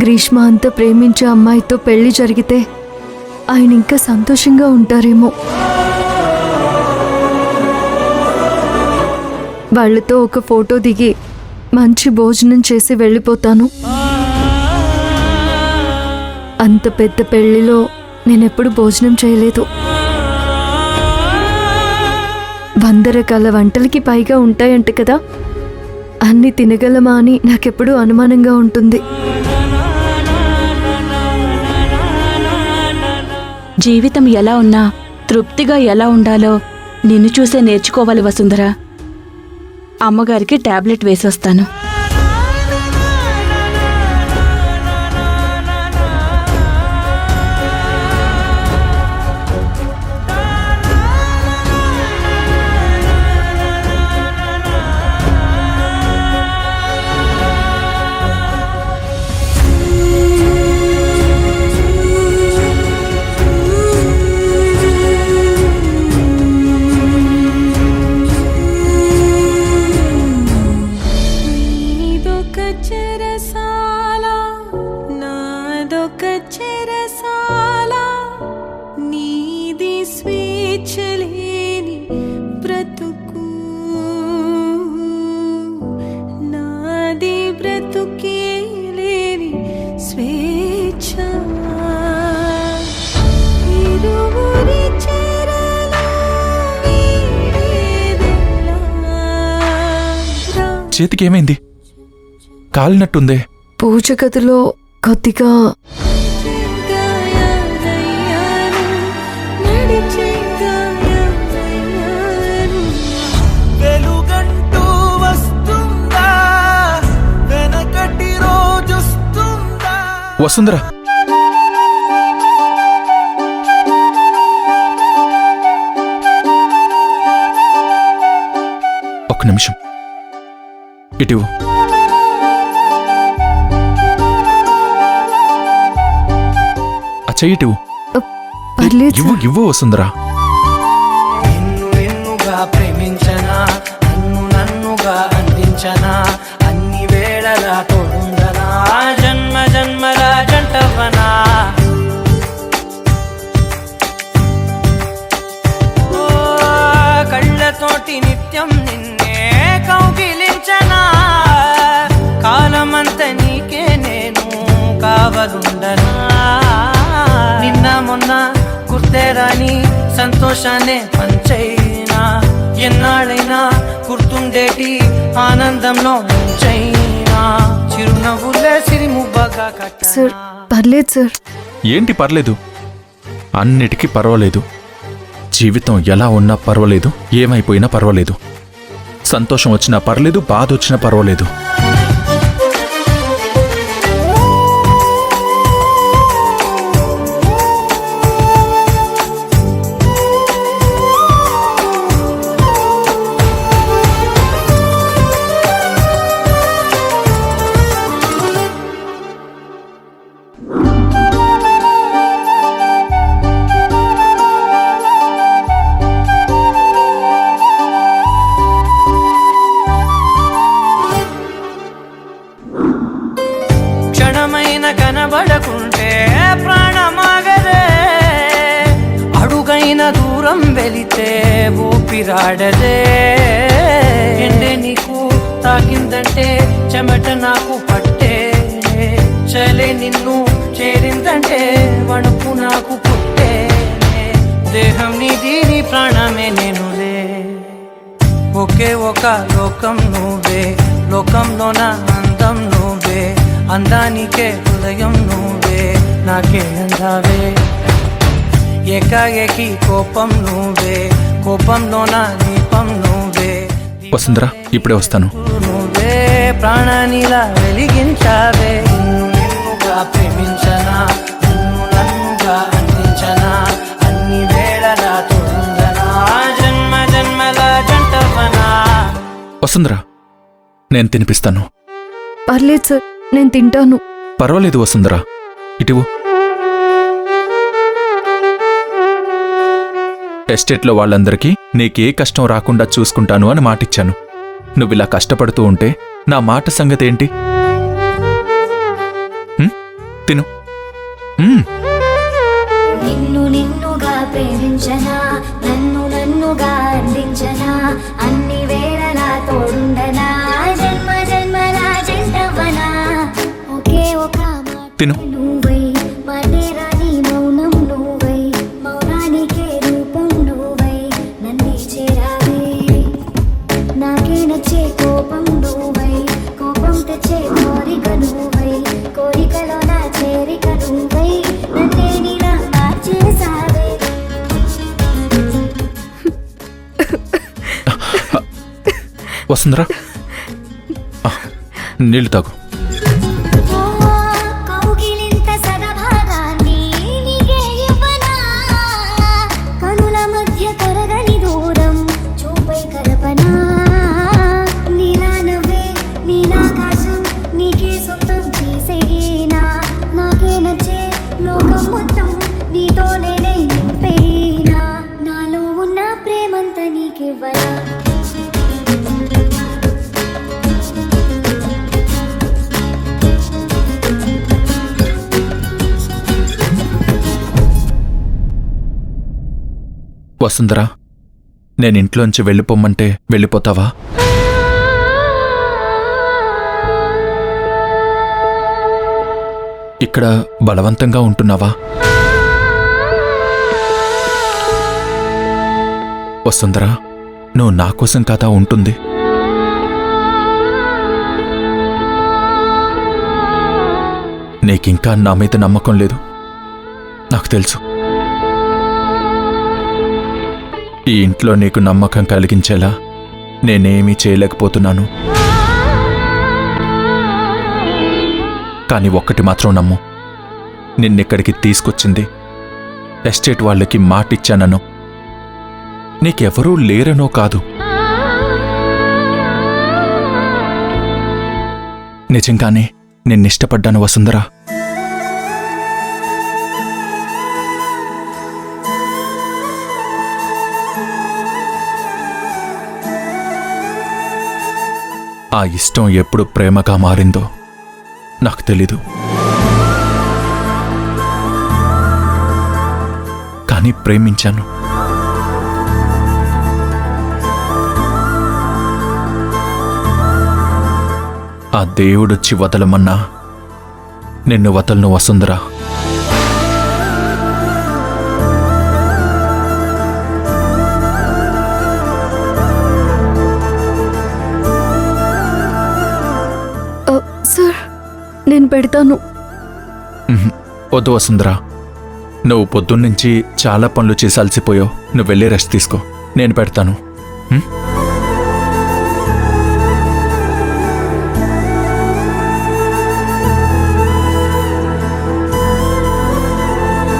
గ్రీష్మ అంత ప్రేమించే అమ్మాయితో పెళ్లి జరిగితే ఆయన ఇంకా సంతోషంగా ఉంటారేమో. వాళ్లతో ఒక ఫోటో దిగి మంచి భోజనం చేసి వెళ్ళిపోతాను. అంత పెద్ద పెళ్లిలో నేనెప్పుడు భోజనం చేయలేదు. 100 రకాల వంటలకి పైగా ఉంటాయంట కదా, అన్ని తినగలమా అని నాకెప్పుడూ అనుమానంగా ఉంటుంది. జీవితం ఎలా ఉన్నా తృప్తిగా ఎలా ఉండాలో నిన్ను చూసే నేర్చుకోవాలి వసుంధర. అమ్మగారికి టాబ్లెట్ వేసొస్తాను. చేతికేమైంది? కాలినట్టుందే. పూజ గదిలో కొద్దిగా వసుంధర, ఒక్క నిమిషం ఇటు. చెయ్యిటు. ఇవ్వు వసుంధరా. నిన్నుగా ప్రేమించనా, నన్నుగా అందించనా, అన్ని వేళలా తోడుందనా, జన్మ జన్మల జంటవనా. కళ్ళతోటి నిత్యం నిన్నే కౌగిలించనా, కాలమంత నీకే నేను కావలుండనా. నిన్న మొన్న గుర్తేరాని సంతోషాన్ని పంచైనా, ఎన్నాళ్ళైనా గుర్తుండేటి ఆనందంలో ముంచైనా, చిరునవ్వులే సిరిముబ్బగా కట్టనా. సార్ పర్లేదు సార్. ఏంటి పర్లేదు? అన్నిటికీ పర్వాలేదు. జీవితం ఎలా ఉన్నా పర్వాలేదు, ఏమైపోయినా పర్వాలేదు. సంతోషం వచ్చినా పర్లేదు, బాధ వచ్చినా పర్వాలేదు. కనబడకుంటే ప్రాణమాగదే, అడుగైన దూరం వెళితే ఊపిరాడదే. ఎండే నీకు తాకిందంటే చెమట నాకు పట్టే, చలే నిన్ను చేరిందంటే వణుకు నాకు పుట్టే. దేహం నీది, నీ ప్రాణమే నేనులే. ఒకే ఒక లోకం నువ్వే, లోకంలోన అందం నువ్వే, అందానికే హృదయం నువ్వే, నాకే అందావే. ఏకాఏకి కోపం నువ్వే, కోపంలోన దీపం నువ్వే. వసుంధర, ఇప్పుడే వస్తాను. నువ్వే ప్రాణానిలా వెలిగించావే. నిన్నుగా ప్రేమించనా, నన్నుగా అందించనా, అన్ని వేళలా తోడుందనా, జన్మ జన్మల జంటవనా. వసుంధర, నేను తినిపిస్తాను. పర్లేదు సార్, నేను తింటాను. పర్వాలేదు వసుంధర, ఇటు. ఎస్టేట్లో వాళ్ళందరికీ నీకే కష్టం రాకుండా చూసుకుంటాను అని మాటిచ్చాను. నువ్విలా కష్టపడుతూ ఉంటే నా మాట సంగతి ఏంటి? తిను. నిన్ను నిన్నుగా ప్రేమించనా, నన్ను నన్నుగా అందించనా, అన్ని వేళలా తోడుండనా, జన్మ జన్మల జంటవనా, ఒకే ఒక మాట తిను. నువ్వై, మాటే రాని మౌనం నువ్వై, మౌనానికే రూపం నువ్వై, నన్నే చేరావే, నాకే నచ్చే కోపం నువ్వై, కోపం తెచ్చే కోరిక నువ్వై, కోరికలో నా చేరిక నువ్వై, నన్నే నీలా మార్చేసావే. వసుంధరా, నీళ్ళు తాగు. కౌగిలింత సగభాగాన్ని నీకే ఇవ్వనా, కనుల మధ్య కరగని దూరం చూపై కల్పనా, నీలా నవ్వే నీలాకాశం నీకే సొంతం చేసేనా, నాకే నచ్చే లోకం మొత్తం నీతో నేనే నింపేనా, నాలో ఉన్న ప్రేమంతా నీకివ్వనా. వసుంధరా, నేనింట్లోంచి వెళ్ళిపోమ్మంటే వెళ్ళిపోతావా? ఇక్కడ బలవంతంగా ఉంటున్నావా? వసుంధరా, నువ్వు నా కోసం కాదా ఉంటుంది? నీకింకా నా మీద నమ్మకం లేదు, నాకు తెలుసు. ఈ ఇంట్లో నీకు నమ్మకం కలిగించేలా నేనేమీ చేయలేకపోతున్నాను. కానీ ఒక్కటి మాత్రం నమ్ము, నిన్నిక్కడికి తీసుకొచ్చింది ఎస్టేట్ వాళ్ళకి మాటిచ్చానను, నీకెవరూ లేరనో కాదు. నిజంగానే నిన్నిష్టపడ్డాను వసుంధరా. ఆ ఇష్టం ఎప్పుడు ప్రేమగా మారిందో నాకు తెలీదు. కానీ ప్రేమించాను. ఆ దేవుడొచ్చి వదలమన్నా నిన్ను వదలను వసుంధరా. సార్, నేను పెడతాను. వద్దు వసుంధరా, నువ్వు పొద్దున్నుంచి చాలా పనులు చేసి అలసిపోయావు. నువ్వు వెళ్ళి రెస్ట్ తీసుకో, నేను పెడతాను.